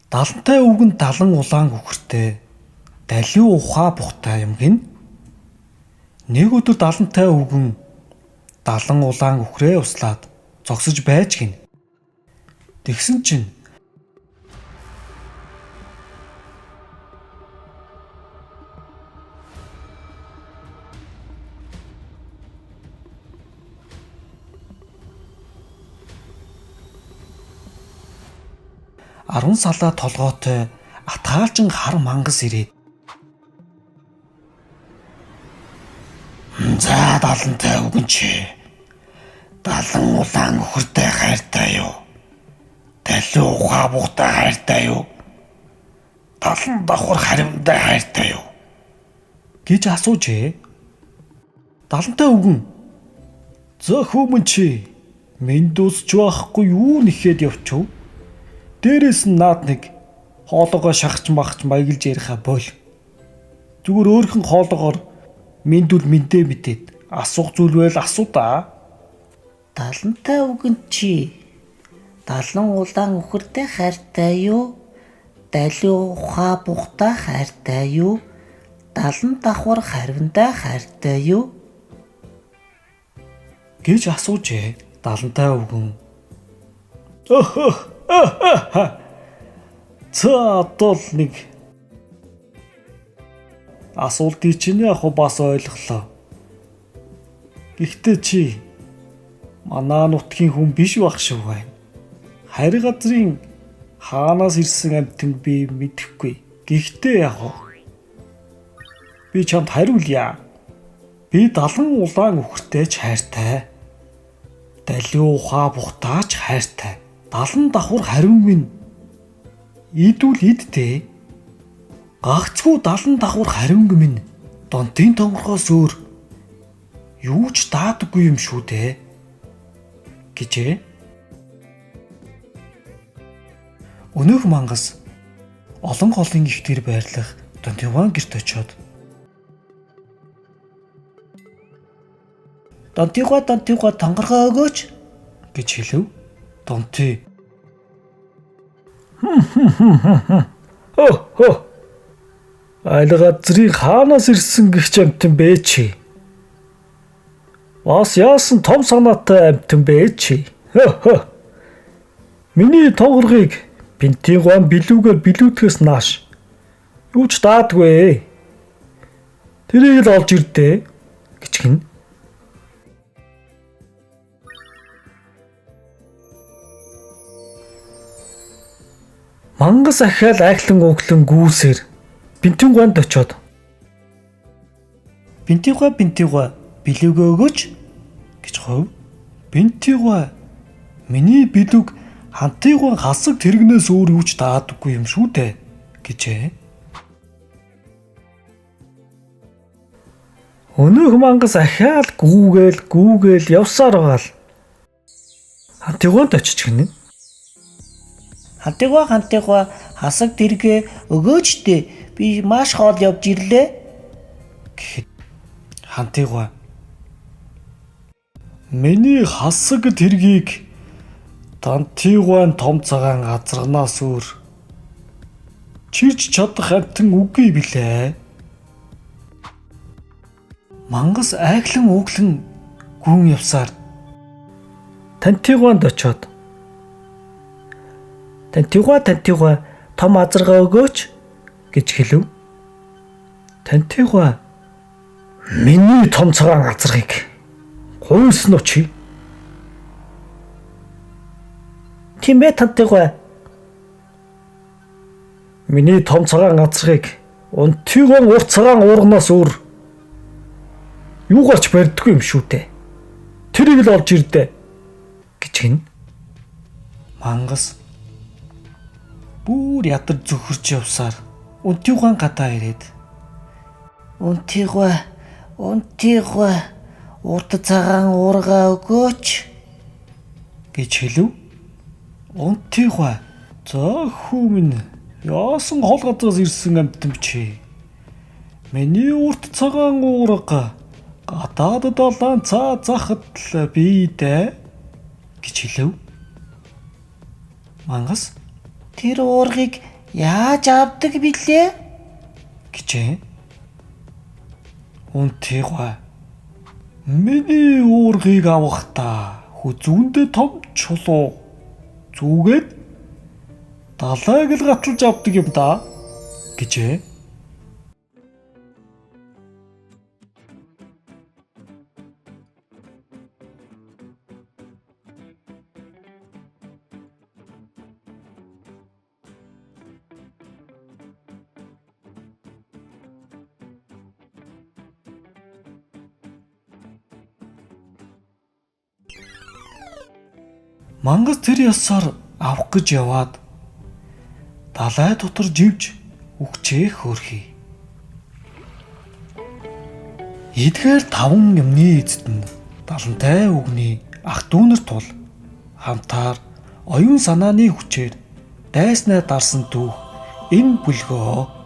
Далантай өвгөн далан улаан үхэртэй. Далиу ухаа бухтай юм гин. Нэг өдөр далантай өвгөн далан улаан үхрээ услаад зогсож байж гин. Тэгсэн чинь арван салаа толгойтой атгаалжин хар мангас ирээд за далантай өвгөн чи далан улаан үхэртэй хайртай юу? Далиу ухаа бухтай хайртай юу? Далан давхар харимтай хайртай юу? гэж асуужээ. Далантай өвгөн зөхөөмөн чи минь дусч байхгүй юу нэхэд явчихв. Дээрээс нь наад нэг хоолоогоо шахаж махаж маяглж яриха бол. Зүгээр өөрхөн хоолоогоор миндүүл мэндэ мэдээд асуух зүйл байл асуу да. Далантай өвгөн чи далан улаан үхэртэй хайртай юу? Далиу ухаа бухтай хайртай юу? Далан давхар харивнтай хайртай юу? гэж асуужээ. Далантай өвгөн цаатол нэг асуултыг чинь яг бас ойлголоо. Гэхдээ чи манай нутгийн хүн биш байх шиг байна. Харь газрын хаанаас ирсэн амьтан би мэдэхгүй. Гэхдээ яг би чамд хариулъя. Би далан улаан үхэртэй ч хайртай. Далиу ухаа бухтаач хайртай. Далан давхар хариун минь идүүл идтэй. Гагцгүй далан давхар хариун минь донтын томрохоос өөр юу ч даадаггүй юм шүү дээ гэжээ. Өнөөх мангас олон голын гихтэр байрлах Донтиван гэрт очиод Донтигва тонгоргоо өгөөч гэж хэлв. Донти айл газрын хаанаас ирсэн гихч амтан бэ чи? Бас яасан том санаатай амтан бэ чи? Миний тонгоргийг Пентигуан билүүгээр билүүдэхээс нааш юу ч даадгүй. Тэрийг л олж ирдээ гэж гин. Мангас ахаал айхлан өглөн гүүсээр Пентигуанд очиод Пентигуа билүүгээ өгөөч гэж хов. Пентигуа миний билүүг хантайгуун хасаг тэрэгнээс өөр юу ч даадаггүй юм шүү дээ гэжээ. Өнөөх мангас ахаал гүүгээл явсаар байгаа л хантайгуунд очиж гинэ. Хантайгуа хасаг тэргээ өгөөч дээ. Би маш хоол явж ирлээ. Гэхэд хантайгуа миний хасаг тэргийг Донтигуан том цагаан газарнаас өөр чирч чадах амтан үгүй билээ. Мангас айхлан өглөн гүн явсаар Донтигуанд очиод Донтигуа том азаргаа өгөөч гэж хэлв. Донтигуа миний том цагаан азаргыг гуйсан уу чи? Тийм ээ Донтигуа. Миний том цагаан азаргыг Донтигуан урт цагаан уурганаас өөр юу гарч барьдаггүй юм шүү дээ. Тэрийг л олж ирдээ гэж гин. Мангас бүр ядар зөвхөрч явсаар Донтигуан гадаа ирээд Донтигуа урт цагаан уургаа өгөөч гэж хэлв. Донтигуа зөөхөө минь яасан хол газраас ирсэн амтан чи? Миний урт цагаан уурга гадаад далайн цаа захад л бий дээ гэж хэлв. Мангас тэр уургыг Яаж авдаг билээ? гэжээ. Унтыг гой. Миний уургийг авахдаа хүзүүндээ том чулуу зүгээд далайг л гаталж авдаг юм да гэжээ. Мангас тэр ёсоор авах гэж яваад далай дотор живж үхчээ хөөрхий. Эдгээр 5 юмны эзэд нь далантай үгний ах дүүнэр тул хамтаар оюун санааны хүчээр дайснаа дарсан түүх энэ бүлгөө